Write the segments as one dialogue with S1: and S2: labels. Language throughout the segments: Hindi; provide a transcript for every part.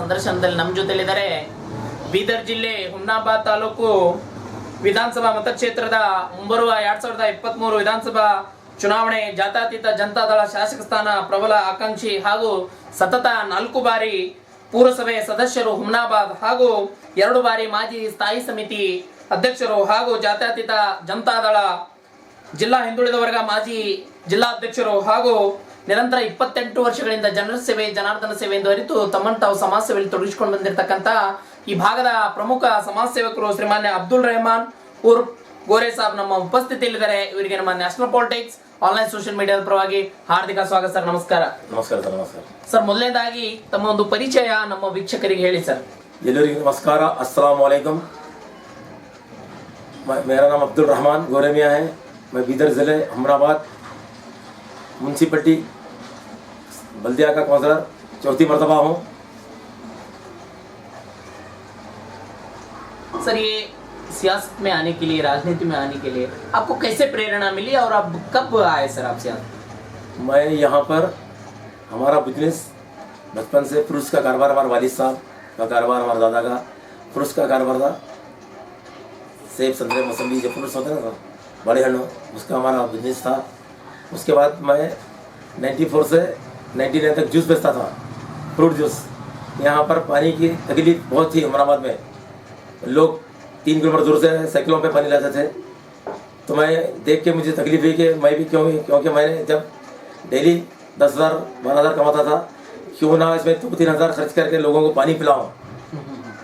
S1: ಸಂದರ್ಶನದಲ್ಲಿ ನಮ್ಮ ಜೊತೆಲಿದ್ದಾರೆ ಬೀದರ್ ಜಿಲ್ಲೆ ಹುಮ್ನಾಬಾದ್ ತಾಲೂಕು ವಿಧಾನಸಭಾ ಮತಕ್ಷೇತ್ರದ ಮುಂಬರುವ 2023 ವಿಧಾನಸಭಾ ಚುನಾವಣೆ ಜಾತ್ಯತೀತ ಜನತಾದಳ ಶಾಸಕ ಸ್ಥಾನ ಪ್ರಬಲ ಆಕಾಂಕ್ಷಿ ಹಾಗೂ ಸತತ 4 ಬಾರಿ ಪೂರಸಭೆ ಸದಸ್ಯರು ಹುಮ್ನಾಬಾದ್ ಹಾಗೂ 2 ಬಾರಿ ಮಾಜಿ ಸ್ಥಾಯಿ ಸಮಿತಿ ಅಧ್ಯಕ್ಷರು ಹಾಗೂ ಜಾತ್ಯತೀತ ಜನತಾದಳ ಜಿಲ್ಲಾ ಹಿಂದುಳಿದ ವರ್ಗ ಮಾಜಿ ಜಿಲ್ಲಾ ಅಧ್ಯಕ್ಷರು ಹಾಗೂ ನಿರಂತರ 28 ವರ್ಷಗಳಿಂದ ಜನರ ಸೇವೆ ಜನಾರ್ದನ ಸೇವೆ ಎಂದು ಅರಿತು ತಮ್ಮನ್ನು ತಾವು ಸಮಾಜ ಸೇವೆಯಲ್ಲಿ ತೊಡಗಿಸಿಕೊಂಡು ಬಂದಿರತಕ್ಕಂತ ಈ ಭಾಗದ ಪ್ರಮುಖ ಸಮಾಜ ಸೇವಕರು ಶ್ರೀಮಾನ್ಯ ಅಬ್ದುಲ್ ರೆಹಮಾನ್ ಉರ್ಫ್ ಗೋರೆ ಸಾಬ್ ನಮ್ಮ ಉಪಸ್ಥಿತಿಯಲ್ಲಿದ್ದಾರೆ. ಇವರಿಗೆ ನಮ್ಮ ನ್ಯಾಷನಲ್ ಪಾಲಿಟಿಕ್ಸ್ ಆನ್ಲೈನ್ ಸೋಷಿಯಲ್ ಮೀಡಿಯಾದ ಪರವಾಗಿ ಹಾರ್ದಿಕ ಸ್ವಾಗತ ಸರ್. ನಮಸ್ಕಾರ.
S2: ನಮಸ್ಕಾರ ಸರ್. ನಮಸ್ಕಾರ
S1: ಸರ್, ಮೊದಲನೇದಾಗಿ ತಮ್ಮ ಒಂದು ಪರಿಚಯ ನಮ್ಮ ವೀಕ್ಷಕರಿಗೆ ಹೇಳಿ ಸರ್.
S2: ಎಲ್ಲರಿಗೂ ನಮಸ್ಕಾರ. अस्सलाम वालेकुम. मेरा नाम अब्दुल रहमान गोरे मियाँ है. मैं बीदर ज़िले हमराबाद म्यूनसिपलिटी बल्दिया का काउंसलर 4थी मरतबा हूँ.
S1: सर, ये सियासत में आने के लिए, राजनीति में आने के लिए आपको कैसे प्रेरणा मिली और आप कब आए सर आप सियासत?
S2: मैं यहाँ पर हमारा बिजनेस बचपन से फ्रूट्स का कारोबार, हमारे वालिद साहब का कारोबार, हमारे दादा का फ्रूट्स का कारोबार था. सेब संतरे मौसमी जो फ्रूट्स होते हैं ना बड़े हಣ್ಣು, उसका हमारा बिजनेस था. उसके बाद मैं 94 से 99 तक जूस बेचता था, फ्रूट जूस. यहाँ पर पानी की तकलीफ बहुत थी. हमराबाद में लोग 3 किलोमीटर दूर से साइकिलों पे पानी लाते थे. तो मैं देख के मुझे तकलीफ हुई कि मैं भी क्योंकि मैंने जब डेली 10,000 12,000 कमाता था, क्यों ना इसमें 2-3 हज़ार खर्च करके लोगों को पानी पिलाऊँ.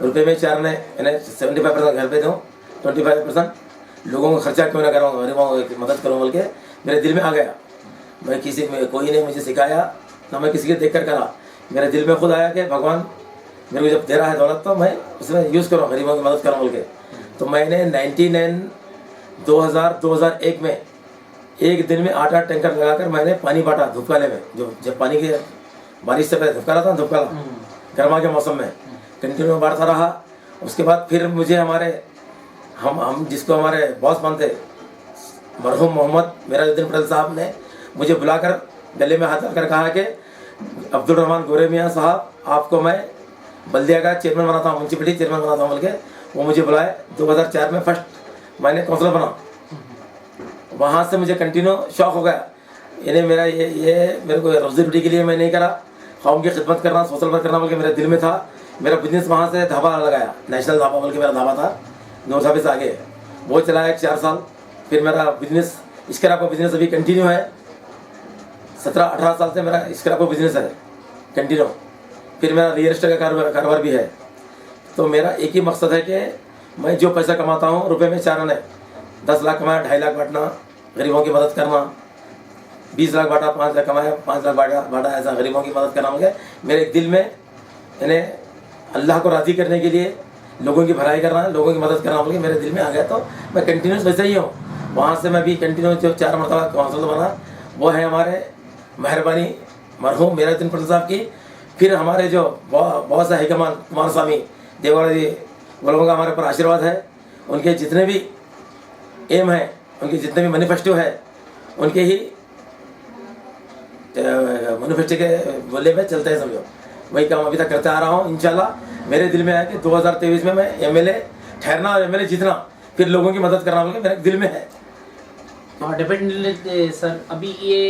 S2: रुपये में 4 ने 75% घर पे दूँ, 25% लोगों को खर्चा क्यों ना कराऊँ, गरीबों की मदद करूँ बोल के मेरे दिल में आ गया. मैं कोई ने मुझे सिखाया ना, मैं किसी के देख कर करा. मेरे दिल में खुद आया कि भगवान मेरे को जब दे रहा है दौलत तो मैं उसमें यूज़ करूँ, गरीबों की मदद करूँ बोल के. तो मैंने 2001 में एक दिन में 8 टैंकर लगाकर मैंने पानी बांटा धूपकाले में. जब पानी के बारिश से पहले धूपकाला था, धूपकाला गर्मा के मौसम में कंटिन्यू बांटता रहा. उसके बाद फिर मुझे हमारे हम जिसको हमारे बॉस मानते मरहूम मोहम्मद मेराजुद्दीन पटेल साहब ने मुझे बुलाकर गले में हाथ रखकर कहा कि अब्दुल रहमान गोरे मियाँ साहब, आपको मैं बल्दिया का चेयरमैन बनाता हूँ, म्यूनसिपलिटी चेयरमैन बनाता हूँ बोल के वो मुझे बुलाए. 2004 में फर्स्ट मैंने काउंसलर बना. वहाँ से मुझे कंटिन्यू शौक हो गया. इन्हें मेरा ये मेरे को रोजी रोटी के लिए मैं नहीं करा, कौम की खिदमत करना, सोशल वर्क करना बोल के मेरे दिल में था. मेरा बिजनेस वहाँ से ढाबा लगाया, नेशनल ढाबा बोल के मेरा ढाबा था, नूर ढाबे से आगे वो चलाया 4 साल. फिर मेरा बिजनेस स्क्रैप का बिजनेस अभी कंटिन्यू है. 17-18 साल से मेरा स्क्रैप का बिजनेस है कंटिन्यू. फिर मेरा रियल एस्टेट का कारोबार भी है. तो मेरा एक ही मकसद है कि मैं जो पैसा कमाता हूँ रुपये में 4 आने, 10 लाख कमाया 2.5 लाख बांटना, गरीबों की मदद करना. 20 लाख बांटा 5 लाख कमाया 5 लाख बांटा ऐसा गरीबों की मदद करना मुझे मेरे दिल में. यानी अल्लाह को राज़ी करने के लिए लोगों की भलाई करना, लोगों की मदद करना बोल मेरे दिल में आ गया. तो मैं कंटिन्यूस वैसे ही हूँ. वहाँ से मैं भी कंटिन्यू जो 4 मरतबा काउंसलर बना वो है हमारे मेहरबानी मरहूम मेराजुद्दीन पटेल साहब की. फिर हमारे जो बहुत से हाईकमान कुमार स्वामी देवगढ़ जी वो लोगों का हमारे ऊपर आशीर्वाद है. उनके जितने भी एम है, उनके जितने भी मैनिफेस्टो है, उनके ही मैनिफेस्टो के बोले में चलते हैं. समझो वही काम अभी तक करते आ रहा हूँ. इंशाल्लाह मेरे दिल में आया कि 2023 में मैं MLA ठहरना और MLA जीतना, फिर लोगों की मदद करना मेरे दिल में है.
S1: डेफिनेटली सर, अभी ये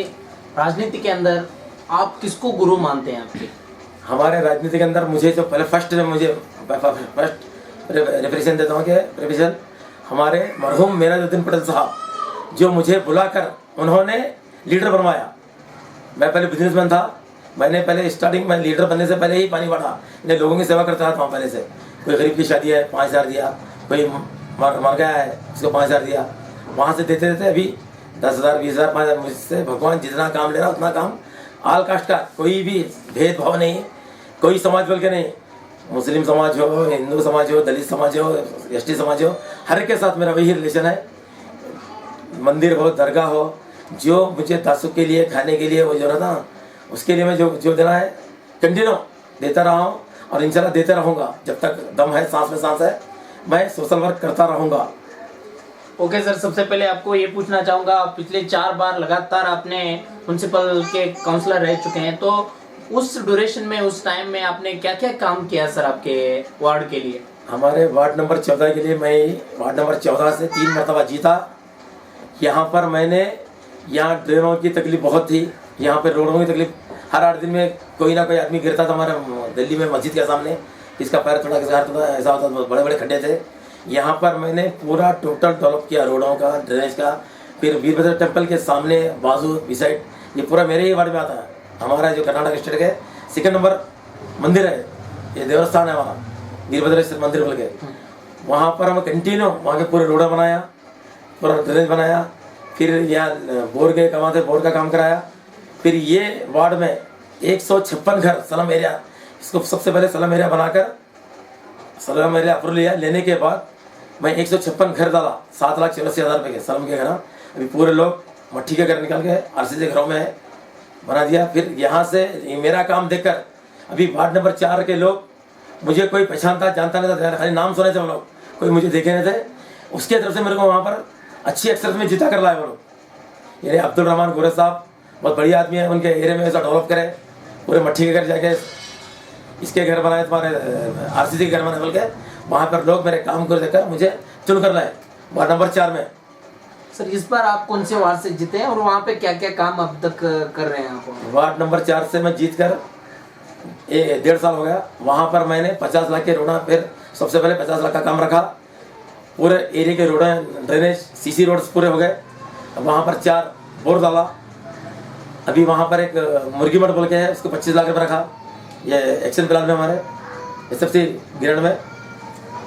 S1: राजनीति के अंदर आप किसको गुरु मानते हैं आपके?
S2: हमारे राजनीति के अंदर मुझे जो पहले फर्स्ट रेफरेंस देता हूँ कि प्रोफेसर हमारे मरहूम मेराजुद्दीन पटेल साहब जो मुझे बुलाकर उन्होंने लीडर बनवाया. मैं पहले बिजनेसमैन था. मैंने पहले स्टार्टिंग में लीडर बनने से पहले ही पानी बांटा, इन्हें लोगों की सेवा करता था पहले से. कोई गरीब की शादी है 5,000 दिया, कोई मर गया है उसको 5,000 दिया. वहाँ से देते देते अभी 10,000 20,000 5,000 मुझसे भगवान जितना काम ले रहा उतना काम. आल कास्ट का कोई भी भेदभाव नहीं, कोई समाज बोल के नहीं. मुस्लिम समाज हो, हिंदू समाज हो, दलित समाज हो, ST समाज हो, हर के साथ मेरा वही रिलेशन है. मंदिर हो, दरगाह हो, जो मुझे तासुब के लिए खाने के लिए वो जो था उसके लिए मैं जो देना है कंटिन्यू देता रहा हूँ और इंशाल्लाह देते रहूँगा. जब तक दम है, सांस में सांस है, मैं सोशल वर्क करता रहूँगा.
S1: ओके सर, सबसे पहले आपको ये पूछना चाहूँगा, पिछले 4 बार लगातार आपने म्यूनसिपल के काउंसलर रह चुके हैं, तो उस ड्यूरेशन में, उस टाइम में आपने क्या क्या काम किया सर आपके वार्ड के लिए?
S2: हमारे वार्ड नंबर 14 के लिए मैं वार्ड नंबर 14 से 3 मरतबा जीता। यहाँ पर मैंने, यहाँ ड्रेनों की तकलीफ बहुत थी, यहाँ पर रोडों की तकलीफ, हर 8 दिन में कोई ना कोई आदमी गिरता था हमारे दिल्ली में मस्जिद के सामने, किसका पैर थोड़ा किसका हाथ थोड़ा, ऐसा होता था, बड़े बड़े खड्डे थे। यहाँ पर मैंने पूरा टोटल डेवलप किया रोडों का, ड्रेनेज का। फिर वीरभद्र टेम्पल के सामने बाजू बिसाइड, ये पूरा मेरे ही वार्ड में आता है। हमारा जो कर्नाटक स्टेट के 2 नंबर मंदिर है, ये देवस्थान है वहाँ वीरभद्रेश्वर मंदिर बोल के, वहाँ पर हम कंटिन्यू वहाँ के पूरे रोड़ा बनाया, पूरा ड्रेनेज बनाया। फिर यहाँ बोर के कमाते बोर का काम कराया। फिर ये वार्ड में 156 घर स्लम एरिया, इसको सबसे पहले स्लम एरिया बनाकर स्लम एरिया अप्रूवल लिया। लेने के बाद मैं 156 घर डाला, 7,84,000 रुपये के स्लम के घर। अभी पूरे लोग मट्टी के घर निकाल के आरसीसी घरों में बना दिया। फिर यहाँ से मेरा काम देखकर अभी वार्ड नंबर 4 के लोग, मुझे कोई पहचानता जानता नहीं था, खाली नाम सुने थे वो लोग, कोई मुझे देखे नहीं थे। उसके तरफ से मेरे को वहाँ पर अच्छी अक्सर में जीता कर लाए वो लोग। ये अब्दुल रहमान गोरे साहब बहुत बढ़िया आदमी है, उनके एरिया में ऐसा डेवलप करे, पूरे मट्टी के घर जाके इसके घर बनाए, तुम्हारे आरसीसी के घर बनाए बोल के, वहाँ पर लोग मेरे काम को देखकर मुझे चुन कर लाए वार्ड नंबर 4 में।
S1: सर इस बार आप कौन से वार्ड से जीते हैं और वहाँ पे क्या क्या काम अब तक कर रहे हैं आप?
S2: वार्ड नंबर 4 से मैं जीत कर 1.5 साल हो गया। वहाँ पर मैंने 50 लाख के रोड़ा, फिर सबसे पहले 50 लाख का काम रखा। पूरे एरिया के रोड ड्रेनेज सीसी रोड्स पूरे हो गए। वहाँ पर 4 बोर डाला। अभी वहाँ पर एक मुर्गी मठ बोल के है, उसको 25 लाख रुपये रखा। ये एक्शन प्लान में हमारे SFC ग्रेड में।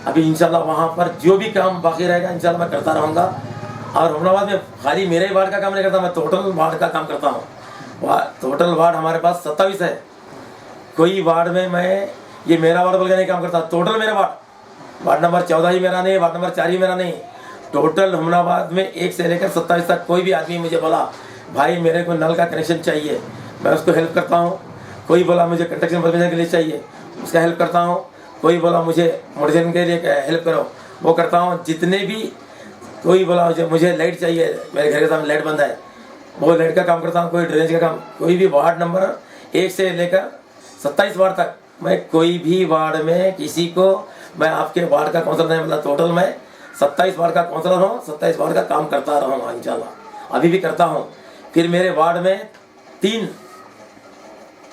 S2: अभी इंशाल्लाह वहाँ पर जो भी काम बाकी रहेगा इंशाल्लाह मैं करता रहूँगा। और हुमनाबाद में खाली मेरे वार्ड का काम नहीं करता, मैं टोटल वार्ड का काम करता हूँ। टोटल वार्ड हमारे पास 27 है। कोई वार्ड में मैं ये मेरा वार्ड बोल के नहीं काम करता, टोटल मेरा वार्ड नंबर 14 ही मेरा नहीं, वार्ड नंबर 4 ही मेरा नहीं, टोटल हुमनाबाद में 1 से लेकर 27 तक कोई भी आदमी मुझे बोला भाई मेरे को नल का कनेक्शन चाहिए, मैं उसको हेल्प करता हूँ। कोई बोला मुझे कंस्ट्रक्शन परमिशन के लिए चाहिए, उसका हेल्प करता हूँ। कोई बोला मुझे मोटिवेशन के लिए हेल्प करो, वो करता हूँ। जितने भी कोई बोला मुझे लाइट चाहिए, मेरे घर के सामने लाइट बंद है, वो लाइट का काम करता हूँ। कोई ड्रेनेज का काम, कोई भी वार्ड नंबर 1 से लेकर 27 वार्ड तक मैं कोई भी वार्ड में किसी को, मैं आपके वार्ड का काउंसलर नहीं, मतलब टोटल मैं 27 वार्ड का काउंसलर हूँ, 27 वार्ड का काम करता रहूँगा इंशाल्लाह, अभी भी करता हूँ। फिर मेरे वार्ड में 3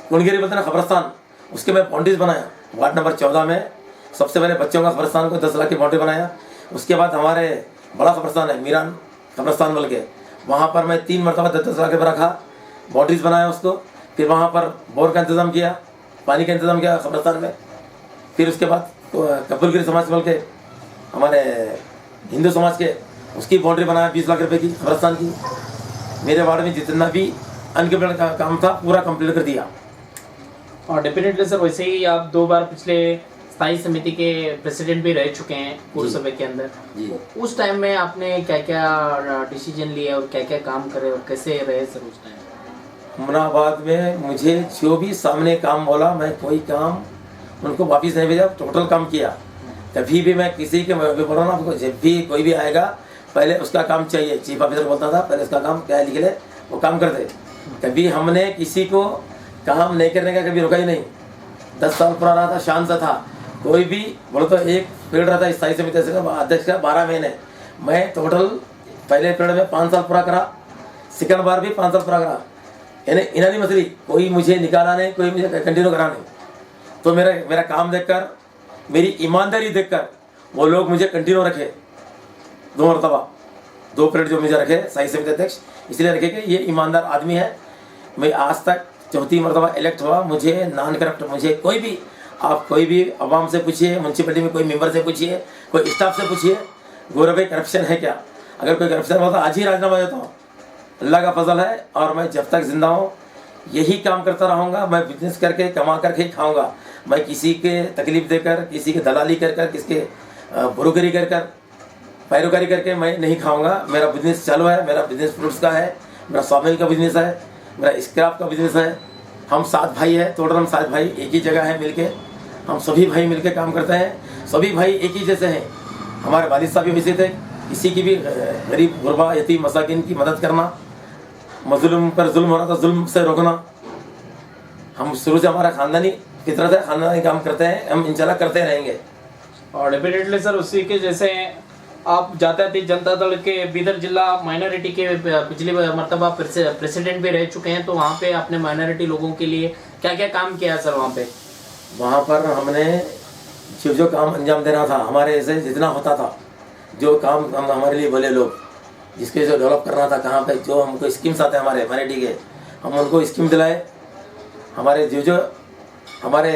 S2: कुंडगिरी बोलते ना खबरस्तान, उसके मैं बाउंड्रीज बनाया। वार्ड नंबर 14 में सबसे पहले बच्चों का खबरस्तान को 10 लाख की बाउंड्री बनाया। उसके बाद हमारे बड़ा खबरस्तान है मीरान खबरस्तान बोल के, वहाँ पर मैं 3 मरतबा 10 लाख रुपये रखा, बाउंड्रीज बनाया उसको। फिर वहाँ पर बोर का इंतज़ाम किया, पानी का इंतज़ाम किया खबरस्तान में। फिर उसके बाद कपूरगिरी समाज बोल के हमारे हिंदू समाज के, उसकी बाउंड्री बनाया 20 लाख रुपये की खबरस्तान की। मेरे वार्ड में जितना भी अनकम्प्लीट का काम था पूरा कंप्लीट कर दिया।
S1: और डेफिनेटली सर वैसे ही आप 2 बार पिछले स्थायी समिति के प्रेसिडेंट भी रह चुके हैं पौरसभा के अंदर। उस टाइम में आपने क्या क्या डिसीजन लिए और क्या क्या काम करे और कैसे रहे सर उस टाइम?
S2: हुमनाबाद में मुझे जो भी सामने काम बोला, मैं कोई काम उनको वापस नहीं भेजा, टोटल काम किया। कभी भी मैं किसी के बोला ना, आपको जब भी कोई भी आएगा पहले उसका काम चाहिए, चीफ ऑफिसर बोलता था पहले उसका काम क्या लिख ले, वो काम कर दे। कभी हमने किसी को काम नहीं करने का कभी रुका ही नहीं। 10 साल पूरा रहा था, शान से था। कोई भी बोलो तो एक पीरियड रहा था स्थायी समिति अध्यक्ष का 12 महीने, मैं टोटल पहले पीरियड में 5 साल पूरा करा, सेकंड बार भी 5 साल पूरा करा। यानी इन्हीं मसली कोई मुझे निकाला नहीं, कोई मुझे कंटिन्यू करा नहीं। तो मेरा काम देखकर, मेरी ईमानदारी देखकर वो लोग मुझे कंटिन्यू रखे। 2 मरतबा 2 पीरियड जो मुझे रखे स्थायी समिति अध्यक्ष, इसलिए रखे कि ये ईमानदार आदमी है। मैं आज तक 4थी मरतबा इलेक्ट हुआ, मुझे नॉन करप्ट, मुझे कोई भी, आप कोई भी आवाम से पूछिए, म्यूनसिपलिटी में कोई मेंबर से पूछिए, कोई स्टाफ से पूछिए, गौरव भाई करप्शन है क्या? अगर कोई करप्शन होता आज ही राजीनामा देता हूँ। अल्लाह का फजल है और मैं जब तक जिंदा हूँ यही काम करता रहूँगा। मैं बिजनेस करके कमा करके ही खाऊँगा। मैं किसी के तकलीफ देकर, किसी के दलाली कर कर, किसके ब्रोकरी कर कर, पैरोकारी करके मैं नहीं खाऊँगा। मेरा बिजनेस चालू है, मेरा बिजनेस फ्रूट्स का है, मेरा सॉमिल का बिजनेस है, मेरा स्क्रैप का बिजनेस है। हम 7 भाई हैं, टोटल हम 7 भाई एक ही जगह है मिलके, हम सभी भाई मिलके काम करते हैं। सभी भाई एक ही जैसे हैं। हमारे वालिद साहब भी वैसे थे, किसी की भी गरीब गुरबा यतीम मसाकिन की मदद करना, मजलूम पर जुल्म हो रहा था जुल्म से रोकना, हम शुरू से हमारा खानदानी फितरत है, खानदानी काम करते हैं, हम इंशाल्लाह करते रहेंगे।
S1: और डेफिनेटली सर उसी के जैसे आप जातीय जनता दल के बीदर जिला माइनॉरिटी के पिछली मरतबा प्रेसिडेंट भी रह चुके हैं, तो वहाँ पे आपने माइनॉरिटी लोगों के लिए क्या क्या काम किया सर वहाँ पे?
S2: वहाँ पर हमने जो काम अंजाम देना था, हमारे ऐसे जितना होता था, जो काम हम हमारे लिए बोले लोग, जिसके जो डेवलप करना था, कहाँ पे जो हमको स्कीम्स आते हैं हमारे माइनॉरिटी के, हम उनको स्कीम दिलाए। हमारे जो हमारे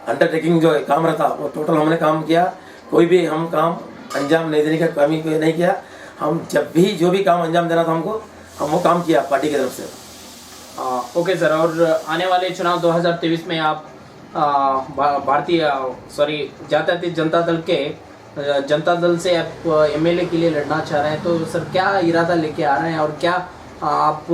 S2: अंडरटेकिंग जो काम रहता वो टोटल हमने काम किया। कोई भी हम काम अंजाम नहीं देने का कमी नहीं किया। हम जब भी जो भी काम अंजाम देना था हमको, हम वो काम किया पार्टी की तरफ से।
S1: ओके सर, और आने वाले चुनाव 2023 में आप जातीय जनता दल के जनता दल से आप एमएलए के लिए लड़ना चाह रहे हैं, तो सर क्या इरादा लेके आ रहे हैं और क्या आप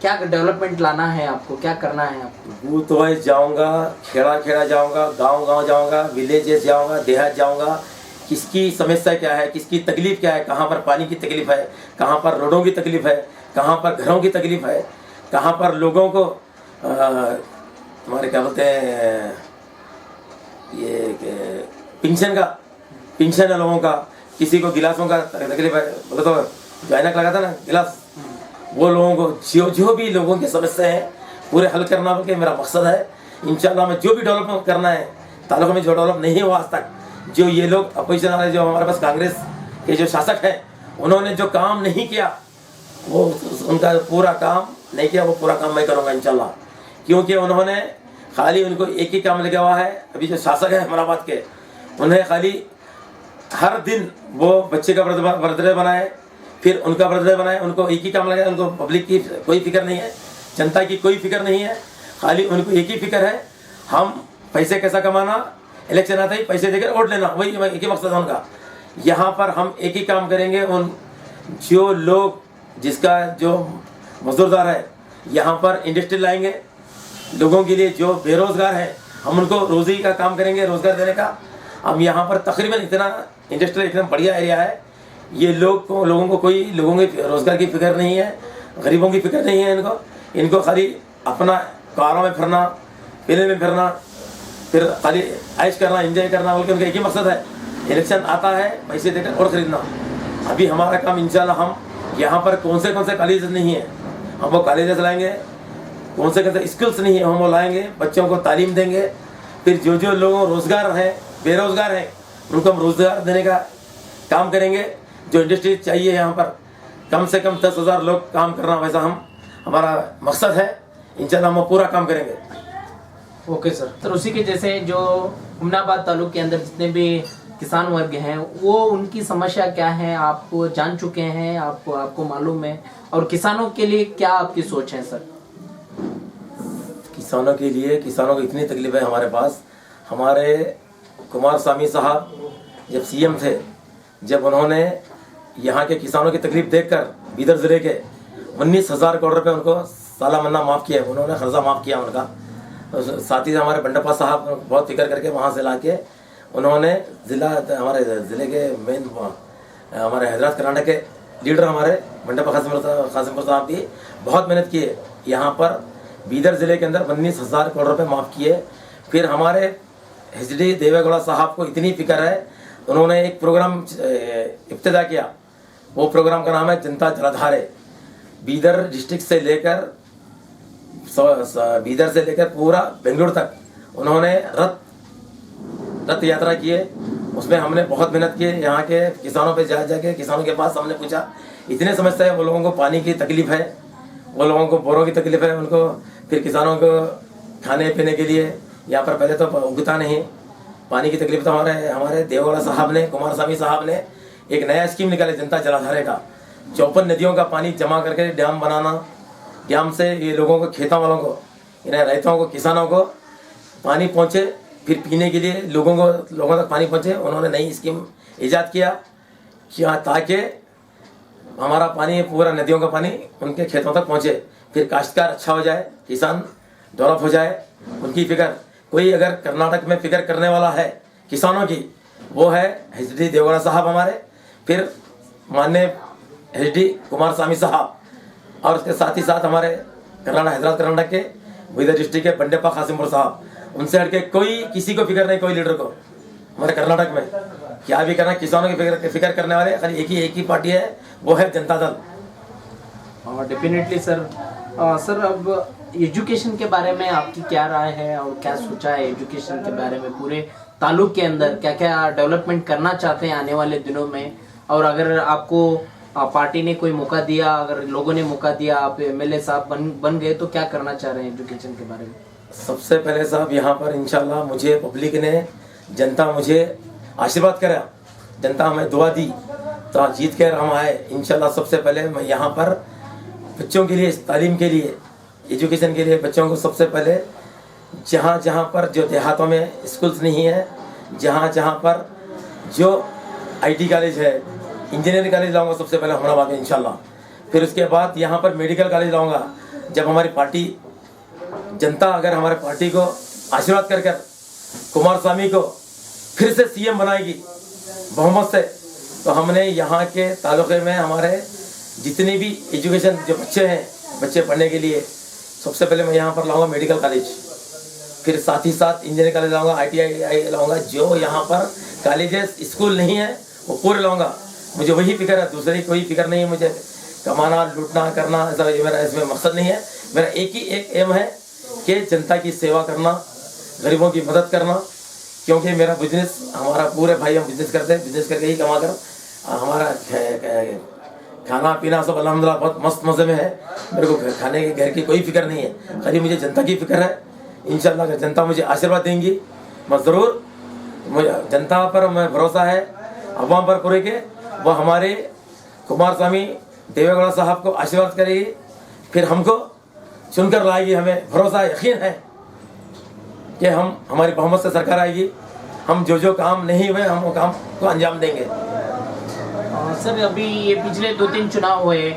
S1: क्या डेवलपमेंट लाना है आपको, क्या करना है आपको?
S2: बूथ वाइज जाऊँगा, खेड़ा खेड़ा जाऊँगा, गांव गांव जाऊँगा, विलेजेस जाऊँगा, देहात जाऊँगा। किसकी समस्या क्या है, किसकी तकलीफ क्या है, कहाँ पर पानी की तकलीफ है, कहाँ पर रोडों की तकलीफ है, कहाँ पर घरों की तकलीफ है, कहाँ पर लोगों को हमारे क्या बोलते हैं ये पेंशन है लोगों का, किसी को गिलासों का तकलीफ है, बोले तो जो ऐनक लगा था ना गिलास, वो लोगों को जो भी लोगों की समस्या है पूरे हल करना बल्कि मेरा मकसद है। इंशाल्लाह मैं जो भी डेवलपमेंट करना है तालुका में, जो डेवलप नहीं हुआ आज तक, जो ये लोग अपोजिशन वाले जो हमारे पास कांग्रेस के जो शासक हैं, उन्होंने जो काम नहीं किया, वो उनका पूरा काम नहीं किया, वो पूरा काम मैं करूँगा इंशाल्लाह। क्योंकि उन्होंने खाली उनको एक ही काम लगा हुआ है। अभी जो शासक है अहमदाबाद के, उन्हें खाली हर दिन वो बच्चे का बर्थडे बनाए, फिर उनका बर्थडे बनाए, उनको एक ही काम लगा है। उनको पब्लिक की कोई फिक्र नहीं है, जनता की कोई फिक्र नहीं है, खाली उनको एक ही फिक्र है, हम पैसे कैसा कमाना, इलेक्शन आता ही पैसे देकर वोट लेना, वही एक ही मकसद है उनका। यहाँ पर हम एक ही काम करेंगे, उन जो लोग जिसका जो मजदूरदार है, यहाँ पर इंडस्ट्री लाएंगे, लोगों के लिए जो बेरोजगार है हम उनको रोजी का काम करेंगे, रोजगार देने का। हम यहाँ पर तकरीबन इतना इंडस्ट्रियल इतना बढ़िया एरिया है, ये लोगों को कोई लोगों के रोजगार की फिक्र नहीं है, गरीबों की फिक्र नहीं है। इनको खाली अपना कारों में फिरना, पीने में फिरना, फिर खाली ऐश करना, एंजॉय करना, बल्कि उनका एक ही मकसद है, इलेक्शन आता है पैसे देकर और खरीदना। अभी हमारा काम इंशाल्लाह, हम यहाँ पर कौन से कॉलेजेस नहीं है, हम वो कॉलेजेस लाएंगे, कौन से स्किल्स नहीं है हम वो लाएंगे, बच्चों को तालीम देंगे। फिर जो लोगों रोजगार हैं, बेरोजगार हैं, उनको हम रोजगार देने का काम करेंगे। जो इंडस्ट्री चाहिए यहाँ पर कम से कम 10,000 लोग काम करना, वैसा हमारा मकसद है। इंशाल्लाह हम पूरा काम करेंगे।
S1: ओके सर, उसी के जैसे जो हुमनाबाद तालुक के अंदर जितने भी किसान वर्ग हैं, वो उनकी समस्या क्या है आप जान चुके हैं, आपको मालूम है, और किसानों के लिए क्या आपकी सोच है सर?
S2: किसानों के लिए, किसानों को इतनी तकलीफ है हमारे पास। हमारे कुमार स्वामी साहब जब सीएम थे, जब उन्होंने यहाँ के किसानों की तकलीफ देखकर बीदर ज़िले के 19,000 करोड़ रुपए उनको साला मन्ना माफ़ किया, उन्होंने कर्जा माफ़ किया उनका। साथ ही हमारे बंडप्पा साहब बहुत फिक्र करके वहाँ से लाके उन्होंने हमारे ज़िले के मेन हमारे हैदराबाद कर्नाटक के लीडर हमारे बंडप्पा कासिमपुर साहब भी बहुत मेहनत किए, यहाँ पर बीदर ज़िले के अंदर 19,000 करोड़ रुपए माफ़ किए। फिर हमारे HD देवेगौड़ा साहब को इतनी फिक्र है, उन्होंने एक प्रोग्राम इब्तिदा किया, वो प्रोग्राम का नाम है जनता जलाधारे। बीदर डिस्ट्रिक्ट से लेकर पूरा बेंगलुरु तक उन्होंने रथ यात्रा किए। उसमें हमने बहुत मेहनत की, यहाँ के किसानों पे जाके किसानों के पास हमने पूछा, इतने समझते हैं वो लोगों को पानी की तकलीफ है, वो लोगों को बोरों की तकलीफ है उनको, फिर किसानों को खाने पीने के लिए यहाँ पर पहले तो उगता नहीं, पानी की तकलीफ। तो हमारे देवगौड़ा साहब ने, कुमार स्वामी साहब ने एक नया स्कीम निकाले जनता जलाधारे का। 54 नदियों का पानी जमा करके डैम बनाना, डैम से ये लोगों को, खेतों वालों को, इन्हें रैतों को, किसानों को पानी पहुँचे, फिर पीने के लिए लोगों तक पानी पहुँचे। उन्होंने नई स्कीम ईजाद किया ताकि हमारा पानी, पूरा नदियों का पानी उनके खेतों तक पहुँचे, फिर काश्तकार अच्छा हो जाए, किसान डेवलप हो जाए। उनकी फिक्र, कोई अगर कर्नाटक में फिक्र करने वाला है किसानों की, वो है HD देवगौड़ा साहब हमारे, फिर माननीय HD कुमार स्वामी साहब, और उसके साथ ही साथ हमारे हैदराबाद कर्नाटक के बीदर डिस्ट्रिक्ट के बंडेप्पा कासिमपुर साहब, उनसे हटके कोई किसी को फिक्र नहीं, कोई लीडर को हमारे कर्नाटक में क्या भी करना, किसानों की फिक्र करने वाले खाली एक ही पार्टी है, वो है Janata Dal.
S1: Definitely sir. Sir अब एजुकेशन के बारे में आपकी क्या राय है और क्या सोचा है एजुकेशन के बारे में? पूरे तालुक के अंदर क्या क्या डेवलपमेंट करना चाहते हैं आने वाले दिनों में? और अगर आपको पार्टी ने कोई मौका दिया, अगर लोगों ने मौका दिया, आप एमएलए साहब बन गए, तो क्या करना चाह रहे हैं एजुकेशन के बारे में?
S2: सबसे पहले साहब यहाँ पर इंशाल्लाह मुझे पब्लिक ने, जनता मुझे आशीर्वाद करा, जनता हमें दुआ दी तो जीत कर हम आए। इंशाल्लाह सबसे पहले मैं यहाँ पर बच्चों के लिए, तालीम के लिए, एजुकेशन के लिए बच्चों को सबसे पहले जहाँ जहाँ पर जो देहातों में स्कूल्स नहीं है, जहाँ जहाँ पर जो आईटी कॉलेज है, इंजीनियरिंग कॉलेज लाऊंगा सबसे पहले अहमदाबाद में इंशाल्लाह। फिर उसके बाद यहाँ पर मेडिकल कॉलेज लाऊंगा। जब हमारी पार्टी, जनता अगर हमारे पार्टी को आशीर्वाद कर कर कुमार स्वामी को फिर से सीएम बनाएगी बहुमत से, तो हमने यहाँ के तालुके में हमारे जितने भी एजुकेशन जो बच्चे हैं, बच्चे पढ़ने के लिए सबसे पहले मैं यहाँ पर लाऊंगा मेडिकल कॉलेज, फिर साथ ही साथ इंजीनियरिंग कॉलेज लाऊंगा, ITI लाऊंगा। जो यहाँ पर कॉलेजेस स्कूल नहीं है वो पूरे लाऊंगा। मुझे वही फिक्र है, दूसरी कोई फिक्र नहीं है मुझे, कमाना लूटना करना ऐसा मेरा इसमें मकसद नहीं है। मेरा एक एम है कि जनता की सेवा करना, गरीबों की मदद करना, क्योंकि मेरा बिजनेस, हमारा पूरे भाई हम बिजनेस करते हैं, बिजनेस करके ही कमा कर हमारा खाना पीना सब अल्हम्दुलिल्लाह बहुत मस्त मज़े में है। मेरे को खाने के घर की कोई फिक्र नहीं है, खाली मुझे जनता की फिक्र है। इंशाल्लाह अगर जनता मुझे आशीर्वाद देंगी, मैं ज़रूर, मुझे जनता पर मैं भरोसा है, अवाम पर पूरे के, वो हमारे कुमार स्वामी देवेगौड़ा साहब को आशीर्वाद करेगी, फिर हमको चुनकर लाएगी। हमें भरोसा यकीन है कि हमारी बहुमत से सरकार आएगी। हम जो काम नहीं हुए हम वो काम को अंजाम देंगे।
S1: सर अभी ये पिछले 2-3 चुनाव हुए,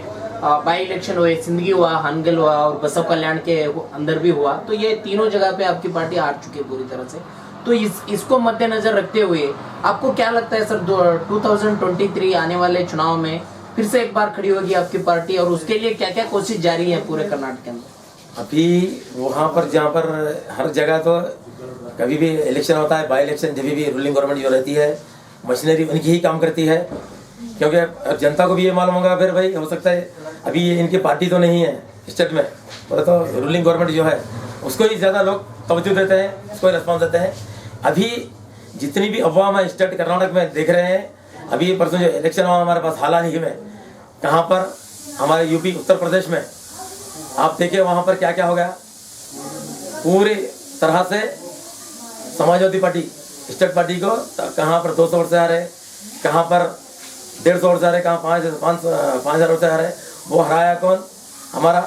S1: बाई इलेक्शन हुए, सिंदगी हुआ, हानगल हुआ और बसव कल्याण के अंदर भी हुआ, तो ये तीनों जगह पे आपकी पार्टी हार चुकी है पूरी तरह से। तो इसको मद्देनजर रखते हुए आपको क्या लगता है सर 2023 आने वाले चुनाव में फिर से एक बार खड़ी होगी आपकी पार्टी, और उसके लिए क्या क्या कोशिश जारी है पूरे कर्नाटक के अंदर?
S2: अभी वहाँ पर जहाँ पर हर जगह तो कभी भी इलेक्शन होता है, बाई इलेक्शन, जब भी रूलिंग गवर्नमेंट जो रहती है मशीनरी उनकी ही काम करती है, क्योंकि अब जनता को भी ये मालूम होगा फिर भाई हो सकता है अभी ये इनकी पार्टी तो नहीं है स्टेट में, तो रूलिंग गवर्नमेंट जो है उसको ही ज़्यादा लोग तवज्जो देते हैं, उसको ही रिस्पॉन्स देते हैं। अभी जितनी भी अफवाह है स्टेट कर्नाटक में देख रहे हैं, अभी परसों जो इलेक्शन हुआ हमारे पास हाल ही में, कहाँ पर हमारे यूपी उत्तर प्रदेश में, आप देखिए वहाँ पर क्या क्या हो गया। पूरी तरह से समाजवादी पार्टी स्टेट पार्टी को कहाँ पर 200 वोट से आ रहे, कहाँ पर 150 वोट से आ रहे, कहाँ 5,000 वोट से आ रहे। वो हराया कौन? हमारा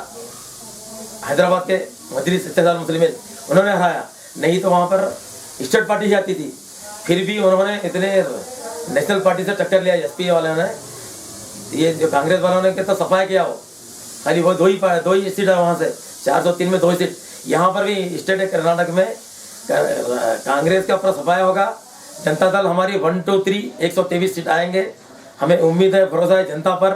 S2: हैदराबाद के मजलिस इत्तेहाद मुस्लिमीन, उन्होंने हराया। नहीं तो वहाँ पर स्टेट पार्टी ही आती थी, फिर भी उन्होंने इतने नेशनल पार्टी से टक्कर लिया। एसपी वालों ने, ये जो कांग्रेस वालों ने कितना सफाया किया, वो खाली वो दो ही सीट है वहाँ से 403 में 2 सीट। यहाँ पर भी स्टेट कर्नाटक में कांग्रेस का पूरा सफाया होगा। जनता दल हमारी 1, 2, 3 123 सीट आएंगे। हमें उम्मीद है, भरोसा है जनता पर,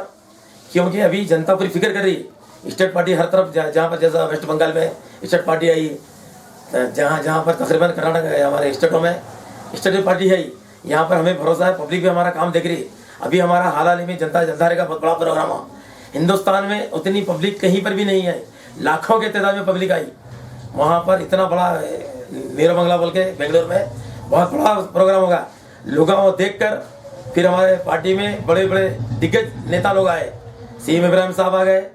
S2: क्योंकि अभी जनता पूरी फिक्र कर रही है। स्टेट पार्टी हर तरफ जहाँ पर, जैसा वेस्ट बंगाल में स्टेट पार्टी आई, जहाँ पर तकरीबन कर्नाटक हमारे स्टेटों में स्टेट पार्टी है, यहाँ पर हमें भरोसा है, पब्लिक भी हमारा काम देख रही है। अभी हमारा हाल ही में जनता जलधारे का बहुत बड़ा प्रोग्राम हुआ। हिंदुस्तान में उतनी पब्लिक कहीं पर भी नहीं है, लाखों के तादाद में पब्लिक आई वहाँ पर। इतना बड़ा नेहरू बंगला बोल के बेंगलोर में बहुत बड़ा प्रोग्राम होगा। लोगों को देखकर फिर हमारे पार्टी में बड़े बड़े दिग्गज नेता लोग आए, सीएम इब्राहिम साहब आ गए,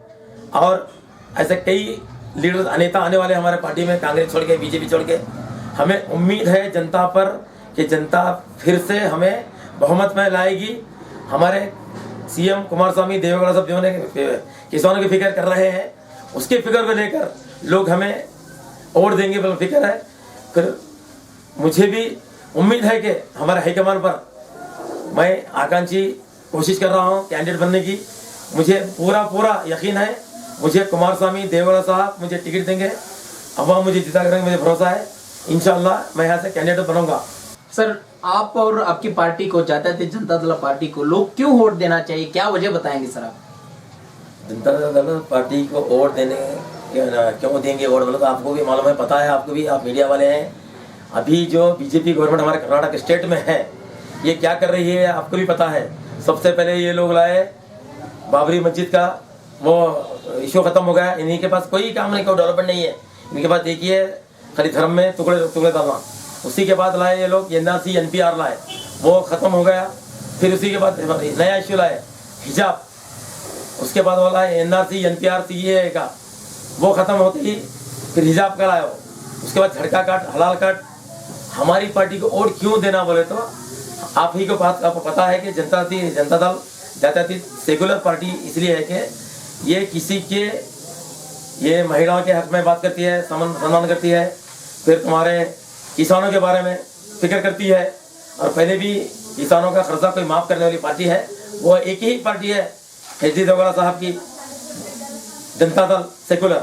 S2: और ऐसे कई लीडर नेता आने वाले हमारे पार्टी में, कांग्रेस छोड़ के, बीजेपी छोड़ के। हमें उम्मीद है जनता पर कि जनता फिर से हमें बहुमत में लाएगी। हमारे सीएम कुमार स्वामी देवेगौड़ा साहब जो किसानों की फिक्र कर रहे हैं, उसके फिक्र को लेकर लोग हमें वोट देंगे, बल फिक्र है। फिर मुझे भी उम्मीद है कि हमारे हाईकमान पर मैं आकांक्षी कोशिश कर रहा हूँ कैंडिडेट बनने की। मुझे पूरा यकीन है, मुझे कुमार स्वामी देवेगौड़ा साहब मुझे टिकट देंगे, अवाम मुझे जिता करेंगे, मुझे भरोसा है। इंशाल्लाह मैं यहाँ से कैंडिडेट बनूंगा।
S1: सर आप और आपकी पार्टी को, जातीय जनता दल पार्टी को लोग क्यों वोट देना चाहिए, क्या वजह बताएंगे सर आप?
S2: जनता दल पार्टी को वोट देने क्यों देंगे वोट, बोले तो आपको भी मालूम है, पता है आपको भी, आप मीडिया वाले हैं। अभी जो बीजेपी गवर्नमेंट हमारे कर्नाटक स्टेट में है, ये क्या कर रही है आपको भी पता है। सबसे पहले ये लोग लाए बाबरी मस्जिद का, वो इशू खत्म हो गया, इन्हीं के पास कोई काम नहीं, कोई डेवलपमेंट नहीं है इनके पास। देखिए खाली धर्म में टुकड़े डालना। उसी के बाद लाए ये लोग NRC NPR लाए, वो खत्म हो गया। फिर उसी के बाद नया इशू लाए हिजाब, उसके बाद वो लाए NRC NPR CAA का, वो खत्म होते ही फिर हिजाब का लाया। उसके बाद झटका काट, हलाल काट। हमारी पार्टी को वोट क्यों देना बोले तो आप ही को बात आपको पता है कि जनता दल जातीय सेकुलर पार्टी इसलिए है कि ये किसी के, ये महिलाओं के हक में बात करती है, सम्मान करती है, फिर तुम्हारे किसानों के बारे में फिक्र करती है। और पहले भी किसानों का खर्चा कोई माफ़ करने वाली पार्टी है, वो एक ही पार्टी है HD देवगौड़ा साहब की, जनता दल सेकुलर।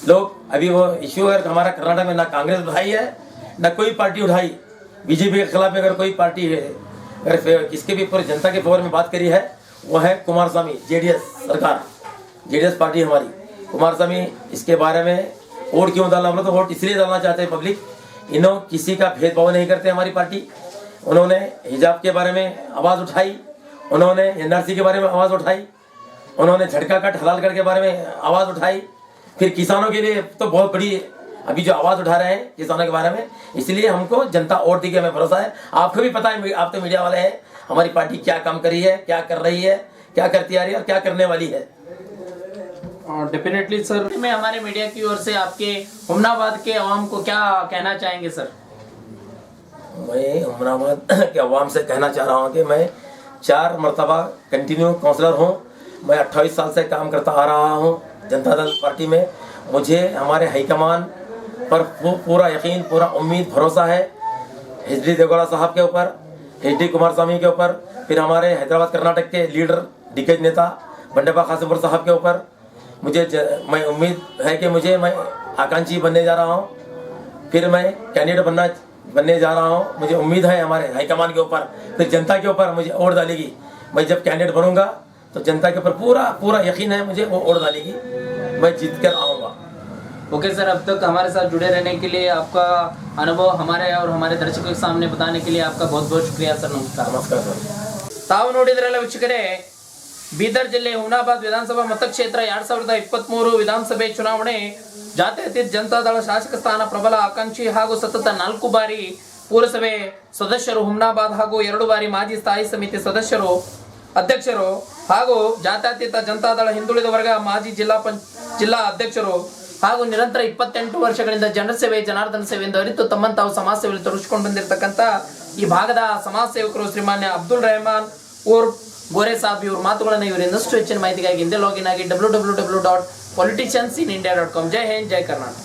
S2: लोग अभी वो इश्यू अगर हमारा कर्नाटक में ना कांग्रेस उठाई है ना कोई पार्टी उठाई, बीजेपी के खिलाफ अगर कोई पार्टी है, अगर किसके भी पूरी जनता के फेवर में बात करी है, वो है कुमारस्वामी, JDS सरकार, JDS पार्टी हमारी। कुमारस्वामी इसके बारे में वोट क्यों डालना, बोला तो वोट इसलिए डालना चाहते हैं पब्लिक, इन्हों किसी का भेदभाव नहीं करते हमारी पार्टी। उन्होंने हिजाब के बारे में आवाज़ उठाई, उन्होंने NRC के बारे में आवाज़ उठाई, उन्होंने झटका कट हलाल कर के बारे में आवाज़ उठाई। फिर किसानों के लिए तो बहुत बड़ी अभी जो आवाज़ उठा रहे हैं किसानों के बारे में, इसलिए हमको जनता वोट दी के हमें भरोसा है। आपको भी पता है, आप तो मीडिया वाले हैं, हमारी पार्टी क्या काम करी है, क्या कर रही है, क्या करती आ रही है और क्या करने वाली है।
S1: डेफिनेटली सर, मैं हमारे मीडिया की ओर से आपके हुमनाबाद के अवाम को क्या कहना चाहेंगे सर?
S2: मैं हुमनाबाद के अवाम से कहना चाह रहा हूँ कि मैं 4 मरतबा कंटिन्यू काउंसलर हूँ। मैं 28 साल से काम करता आ रहा हूँ जनता दल पार्टी में। मुझे हमारे हाईकमान पर पूरा यकीन, पूरा उम्मीद, भरोसा है HD देवगौड़ा साहब के ऊपर, HD कुमारस्वामी के ऊपर, फिर हमारे हैदराबाद कर्नाटक के लीडर दिग्गज नेता बंडेप्पा कासिमपुर साहब के ऊपर। मैं उम्मीद है कि मैं आकांक्षी बनने जा रहा हूँ, फिर मैं कैंडिडेट बनने जा रहा हूँ। मुझे उम्मीद है हमारे हाईकमान के ऊपर, फिर जनता के ऊपर मुझे वोट डालेगी। मैं जब कैंडिडेट बनूंगा तो जनता के ऊपर पूरा यकीन है मुझे, वो वोट डालेगी, मैं जीत कर आऊँगा।
S1: ओके सर, अब तक हमारे साथ जुड़े रहने के लिए, आपका अनुभव हमारे और हमारे दर्शकों के सामने बताने के लिए आपका बहुत बहुत शुक्रिया सर।
S2: नमस्कार सर।
S1: ತಾವು ನೋಡಿದ್ರಲ್ಲ ವೀಕ್ಷಕರೇ, ಬೀದರ್ ಜಿಲ್ಲೆ ಹುಮನಾಬಾದ್ ವಿಧಾನಸಭಾ ಮತಕ್ಷೇತ್ರ 2023 ವಿಧಾನಸಭೆ ಚುನಾವಣೆ ಜಾತ್ಯತೀತ ಜನತಾದಳ ಶಾಸಕ ಸ್ಥಾನ ಪ್ರಬಲ ಆಕಾಂಕ್ಷಿ ಹಾಗೂ ಸತತ 4 ಬಾರಿ ಪುರಸಭೆ ಸದಸ್ಯರು ಹುಮನಾಬಾದ್ ಹಾಗೂ 2 ಬಾರಿ ಮಾಜಿ ಸ್ಥಾಯಿ ಸಮಿತಿ ಸದಸ್ಯರು ಅಧ್ಯಕ್ಷರು ಹಾಗೂ ಜಾತ್ಯತೀತ ಜನತಾದಳ ಹಿಂದುಳಿದ ವರ್ಗ ಮಾಜಿ ಜಿಲ್ಲಾ ಅಧ್ಯಕ್ಷರು ಹಾಗೂ ನಿರಂತರ 28 ವರ್ಷಗಳಿಂದ ಜನರ ಸೇವೆ ಜನಾರ್ದನ ಸೇವೆ ಎಂದು ಅರಿತು ತಮ್ಮನ್ನು ತಾವು ಸಮಾಜ ಸೇವೆಯಲ್ಲಿ ತೊಡಗಿಸಿಕೊಂಡು ಬಂದಿರತಕ್ಕಂಥ ಈ ಭಾಗದ ಸಮಾಜ ಸೇವಕರು ಶ್ರೀಮಾನ್ಯ ಅಬ್ದುಲ್ ರೆಹಮಾನ್ ಊರ್ ಗೋರೆ ಸಾಬ್ ಇವ್ರ ಮಾತುಗಳನ್ನು ಇವರು ಇನ್ನಷ್ಟು ಹೆಚ್ಚಿನ ಮಾಹಿತಿಗಾಗಿ ಹಿಂದೆ ಲಾಗಿನ್ ಆಗಿ www.politiciansinIndia.com. ಜೈ ಹಿಂದ್, ಜೈ ಕರ್ನಾಟಕ.